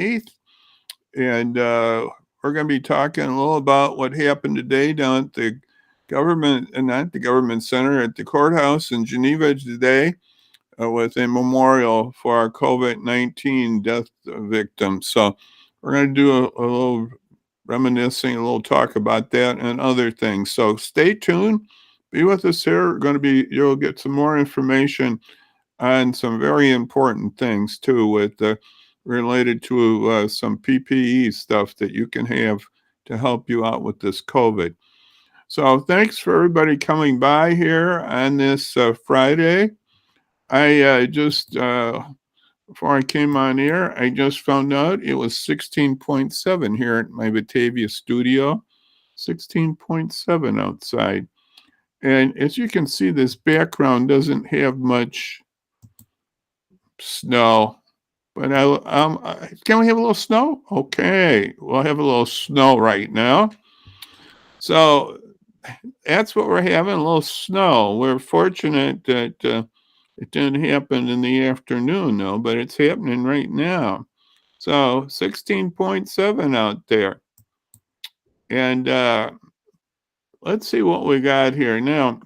8th. And we're going to be talking a little about what happened today down at the government, and not the government center, at the courthouse in Geneva today, with a memorial for our COVID-19 death victims. So we're going to do a little reminiscing, a little talk about that and other things. So stay tuned. Be with us here. You'll get some more information on some very important things too, with related to some PPE stuff that you can have to help you out with this COVID. So thanks for everybody coming by here on this Friday. I just, before I came on air, I just found out it was 16.7 here at my Batavia studio, 16.7 outside. And as you can see, this background doesn't have much snow. But can we have a little snow? Okay, we'll have a little snow right now. So that's what we're having, a little snow. We're fortunate that it didn't happen in the afternoon, though, but it's happening right now. So 16.7 out there. And let's see what we got here. Now,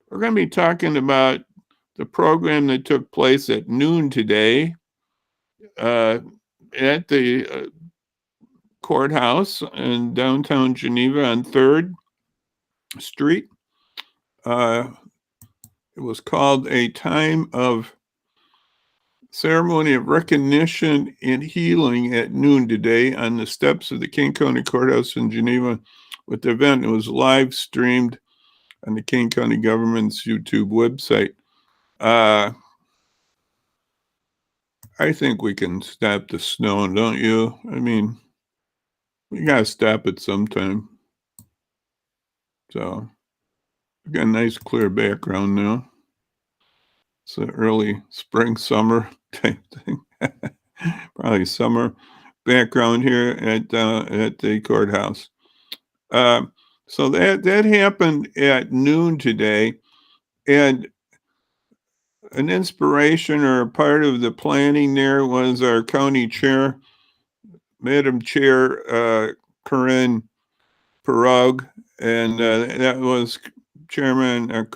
we're going to be talking about the program that took place at noon today at the courthouse in downtown Geneva on 3rd Street. It was called a time of ceremony of recognition and healing at noon today on the steps of the Kane County Courthouse in Geneva. With the event, it was live streamed on the Kane County government's YouTube website. I think we can stop the snow, don't you? I mean, we gotta stop it sometime. So we got a nice clear background now. It's an early spring, summer type thing. Probably summer background here at the courthouse. So that happened at noon today, and an inspiration or a part of the planning there was our county chair, Madam Chair Corinne Perug, and that was Chairman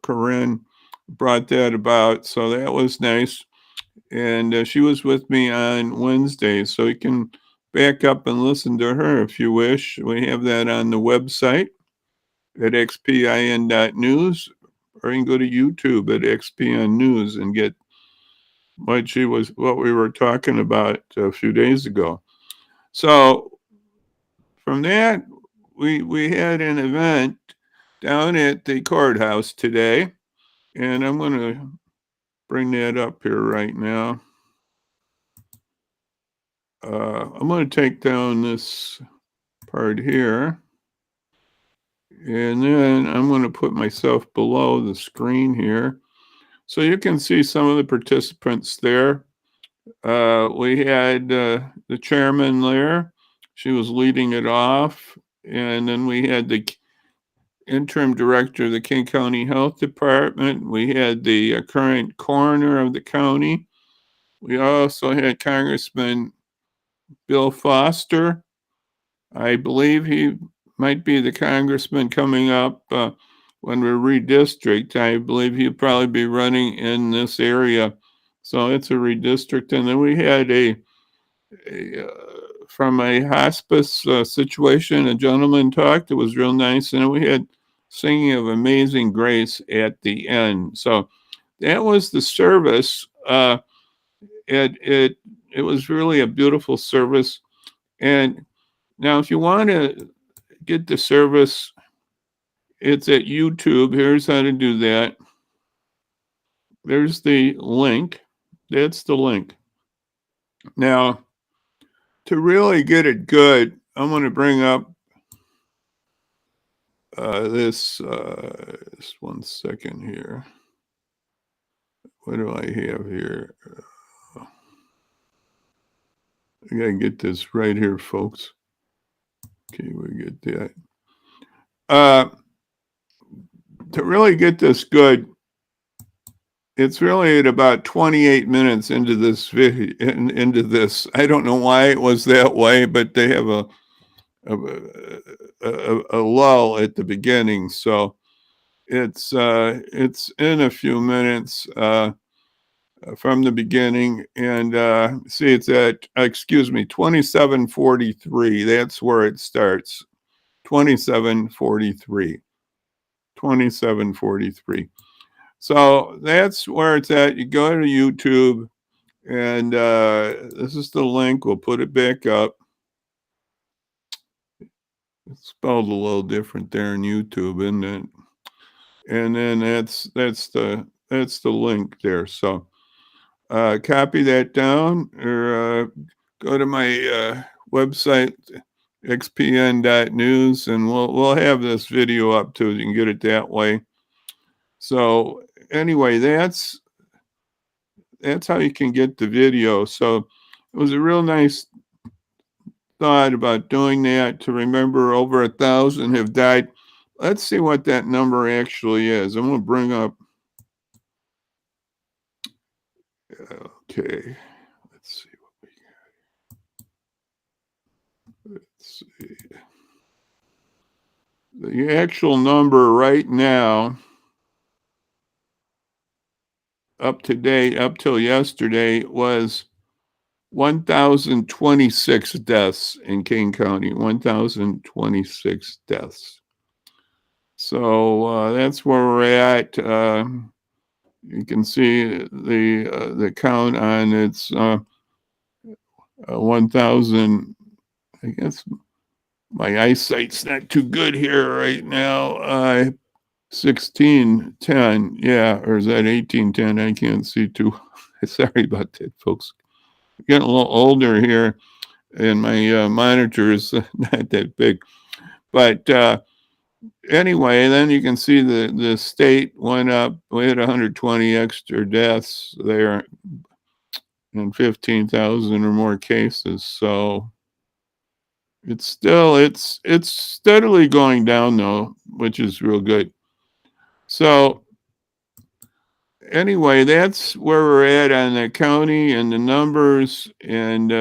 Corinne brought that about, so that was nice. And she was with me on Wednesday, so you can back up and listen to her if you wish. We have that on the website at xpin.news, or you can go to YouTube at XPN News and get what we were talking about a few days ago. So from that, we had an event down at the courthouse today, and I'm going to bring that up here right now. I'm going to take down this part here, and then I'm going to put myself below the screen here so you can see some of the participants there. We had the chairman there. She was leading it off, and then we had the interim director of the Kane County Health Department. We had the current coroner of the county. We also had Congressman Bill Foster. I believe he might be the congressman coming up when we redistrict. I believe he'll probably be running in this area. So it's a redistrict. And then we had from a hospice situation, a gentleman talked. It was real nice. And then we had singing of Amazing Grace at the end. So that was the service. It was really a beautiful service. And now, if you want to get the service, it's at YouTube. Here's how to do that. There's the link. That's the link. Now, to really get it good, I'm going to bring up this. Just 1 second here. What do I have here? I got to get this right here, folks. Okay, we get that. To really get this good, it's really at about 28 minutes into this video, into this. I don't know why it was that way, but they have a lull at the beginning, so it's in a few minutes from the beginning, and see, it's at 27:43. That's where it starts. 27:43. 27:43. So that's where it's at. You go to YouTube, and this is the link. We'll put it back up. It's spelled a little different there in YouTube, isn't it? And then that's the link there. So copy that down, or go to my website, xpn.news, and we'll have this video up too. You can get it that way. So anyway, that's how you can get the video. So it was a real nice thought about doing that, to remember over 1,000 have died. Let's see what that number actually is. I'm going to bring up. Okay, let's see what we got. Let's see. The actual number right now, up to date, up till yesterday, was 1,026 deaths in Kane County. 1,026 deaths. So that's where we're at. You can see the count on its 1,000. I guess my eyesight's not too good here right now. 1610, yeah, or is that 1810? I can't see too. Sorry about that, folks. Getting a little older here, and my monitor is not that big. But anyway, then you can see the state went up. We had 120 extra deaths there and 15,000 or more cases. So it's steadily going down though, which is real good. So anyway, that's where we're at on the county and the numbers, and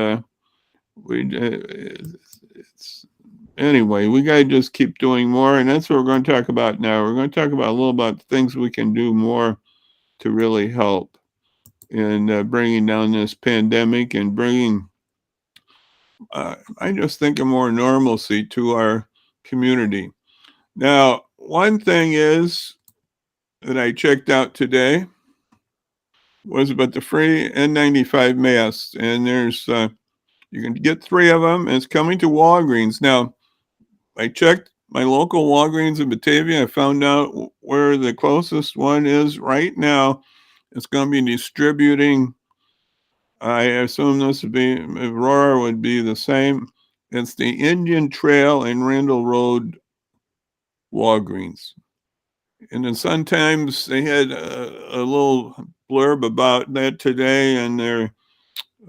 anyway, we got to just keep doing more, and that's what we're going to talk about now. We're going to talk about a little about things we can do more to really help in bringing down this pandemic and bringing, I just think, a more normalcy to our community. Now, one thing is that I checked out today was about the free N95 masks, and there's you can get 3 of them. And it's coming to Walgreens. Now, I checked my local Walgreens in Batavia. I found out where the closest one is right now. It's going to be distributing. I assume this would be, Aurora would be the same. It's the Indian Trail and Randall Road Walgreens. And then sometimes they had a little blurb about that today, and they're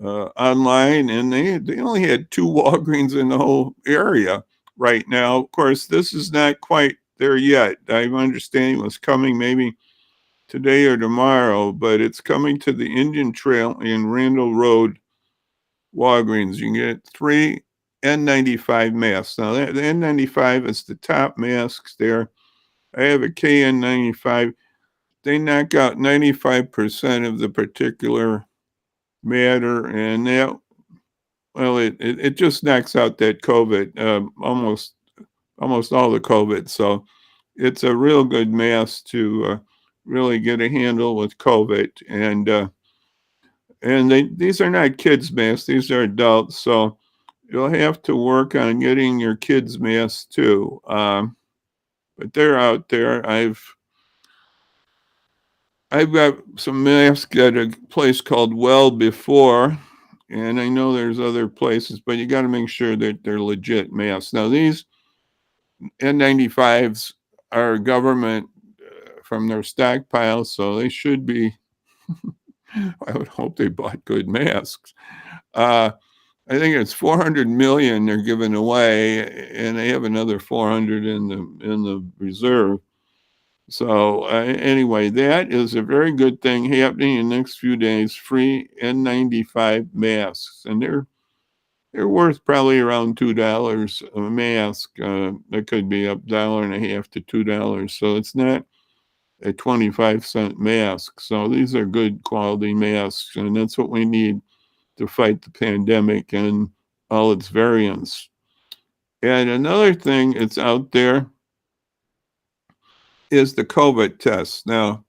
online, and they only had 2 Walgreens in the whole area right now. Of course, this is not quite there yet. I'm understanding it's coming maybe today or tomorrow, but it's coming to the Indian Trail in Randall Road Walgreens. You can get 3 N95 masks. Now, the N95 is the top masks there. I have a KN95. They knock out 95% of the particular matter, and that, well, it just knocks out that COVID, almost all the COVID. So it's a real good mask to really get a handle with COVID. And these are not kids' masks; these are adults. So you'll have to work on getting your kids' masks too. But they're out there. I've got some masks at a place called Well Before, and I know there's other places, but you got to make sure that they're legit masks. Now, these N95s are government from their stockpile, so they should be, I would hope they bought good masks. I think it's 400 million they're giving away, and they have another 400 in the reserve. So anyway, that is a very good thing happening in the next few days. Free N95 masks, and they're worth probably around $2 a mask. That could be up $1.50 to $2. So it's not a 25-cent mask. So these are good quality masks, and that's what we need to fight the pandemic and all its variants. And another thing that's out there is the COVID test. Now,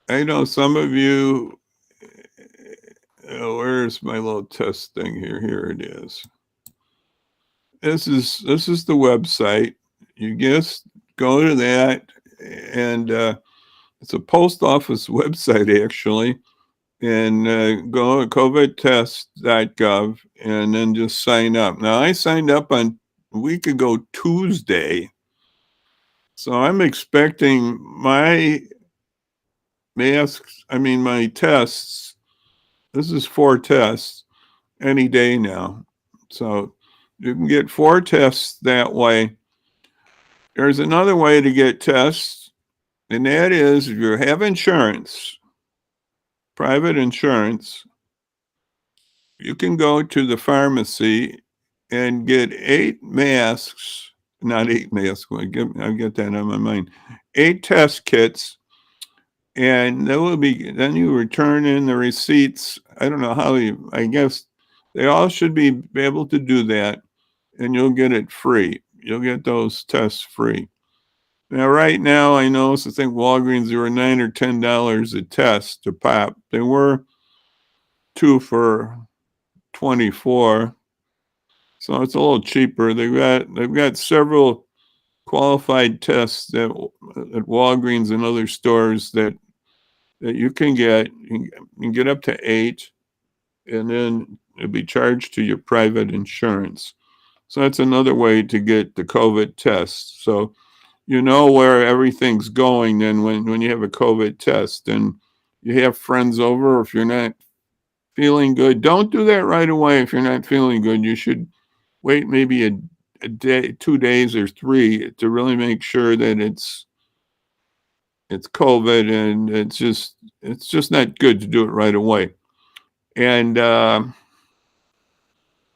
I know some of you, where's my little test thing here? Here it is. This is the website. You just go to that, and it's a post office website actually, and go to covidtest.gov and then just sign up. Now I signed up on a week ago Tuesday, so I'm expecting my my tests. This is 4 tests any day now, so you can get 4 tests that way. There's another way to get tests, and that is if you have insurance, private insurance, you can go to the pharmacy and get 8 masks, not 8 masks, I get that on my mind, 8 test kits, and then you return in the receipts. I don't know how I guess they all should be able to do that, and you'll get it free. You'll get those tests free. Now, right now, I noticed, I think Walgreens, they were $9 or $10 a test to pop. They were 2 for 24, so it's a little cheaper. They've got several qualified tests at Walgreens and other stores that you can get. You can get up to 8, and then it'll be charged to your private insurance. So that's another way to get the COVID test. So you know where everything's going then when you have a COVID test and you have friends over. If you're not feeling good, don't do that right away. If you're not feeling good, you should wait maybe a day, 2 days or 3 to really make sure that it's COVID, and it's just not good to do it right away. And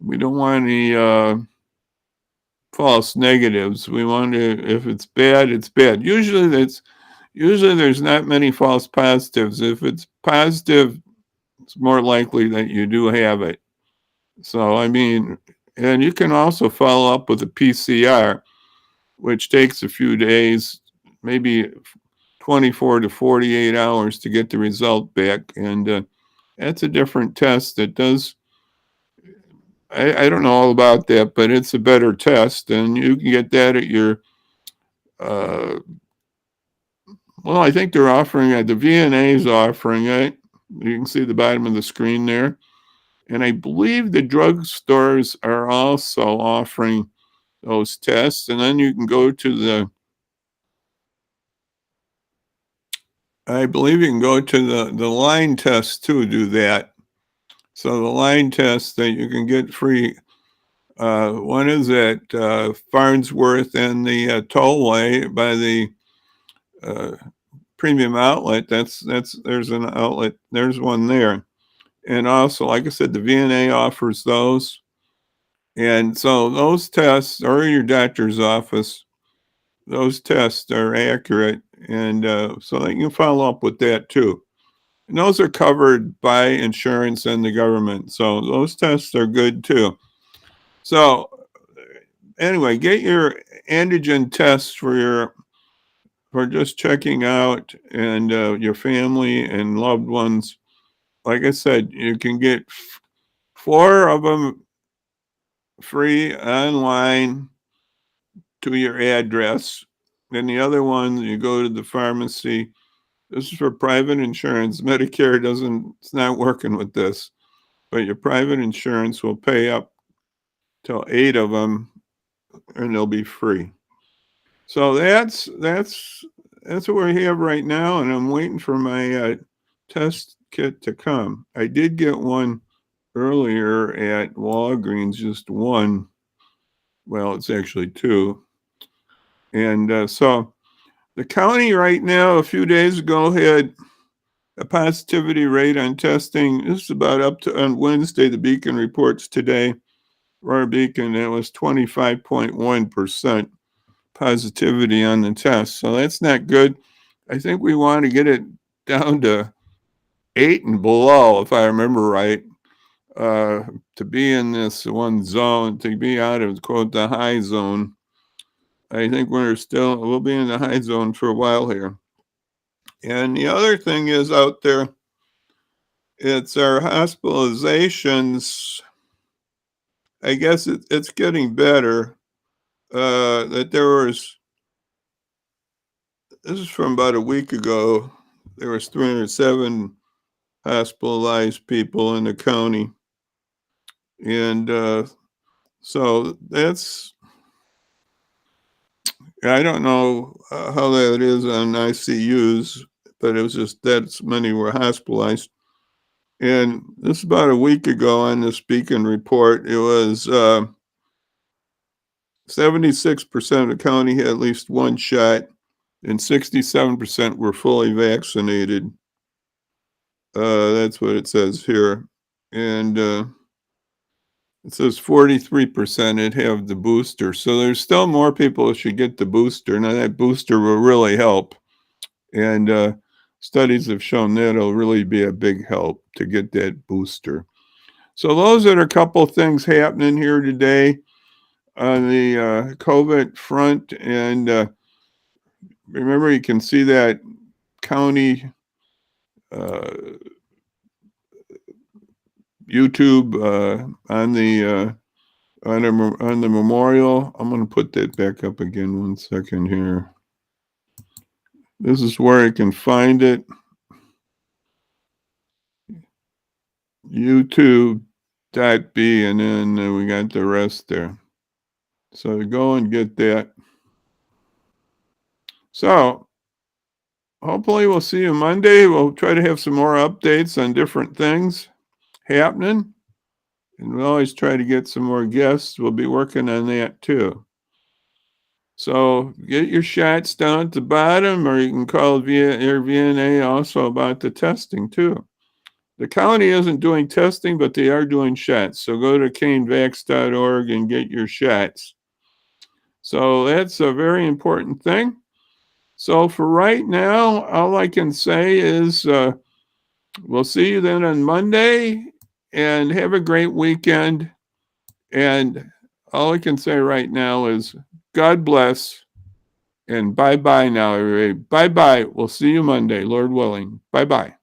we don't want any false negatives. We want to, if it's bad, it's bad. Usually there's not many false positives. If it's positive, it's more likely that you do have it. So, I mean, and you can also follow up with a PCR, which takes a few days, maybe 24 to 48 hours to get the result back. And that's a different test that does, I don't know all about that, but it's a better test. And you can get that at your, well, I think they're offering it. The VNA is offering it. You can see the bottom of the screen there. And I believe the drugstores are also offering those tests. And then you can go to I believe you can go to the line test too, do that. So the line test that you can get free, one is at Farnsworth and the tollway by the premium outlet. There's an outlet. There's one there. And also, like I said, the VNA offers those. And so those tests are in your doctor's office. Those tests are accurate. And so that you can follow up with that too. And those are covered by insurance and the government. So those tests are good too. So anyway, get your antigen tests for just checking out, and your family and loved ones. Like I said, you can get 4 of them free online to your address. Then the other one, you go to the pharmacy. This is for private insurance. Medicare it's not working with this, but your private insurance will pay up to 8 of them, and they'll be free. So that's what we have right now, and I'm waiting for my test kit to come. I did get one earlier at Walgreens, just one. Well, it's actually 2. And so The county right now, a few days ago, had a positivity rate on testing. This is about up to on Wednesday. The Beacon reports today, Roar Beacon, it was 25.1% positivity on the test. So that's not good. I think we want to get it down to 8 and below, if I remember right, to be in this one zone, to be out of, quote, the high zone. I think we'll be in the high zone for a while here. And the other thing is out there, it's our hospitalizations. I guess it's getting better. That this is from about a week ago, there was 307 hospitalized people in the county. And so I don't know how that is on ICUs, but it was just that's many were hospitalized. And this is about a week ago on this Beacon report. It was 76% of the county had at least one shot, and 67% were fully vaccinated. That's what it says here. And it says 43% would have the booster. So there's still more people who should get the booster. Now, that booster will really help. And studies have shown that it'll really be a big help to get that booster. So those are a couple things happening here today on the COVID front. And remember, you can see that county YouTube on the memorial. I'm going to put that back up again 1 second here. This is where you can find it. YouTube.b, and then we got the rest there. So go and get that. So hopefully we'll see you Monday. We'll try to have some more updates on different things happening. And we'll always try to get some more guests. We'll be working on that too. So get your shots down at the bottom, or you can call your VNA also about the testing too. The county isn't doing testing, but they are doing shots. So go to canevax.org and get your shots. So that's a very important thing. So for right now, all I can say is we'll see you then on Monday, and have a great weekend. And all I can say right now is God bless, and bye-bye now, everybody. Bye-bye. We'll see you Monday, Lord willing. Bye-bye.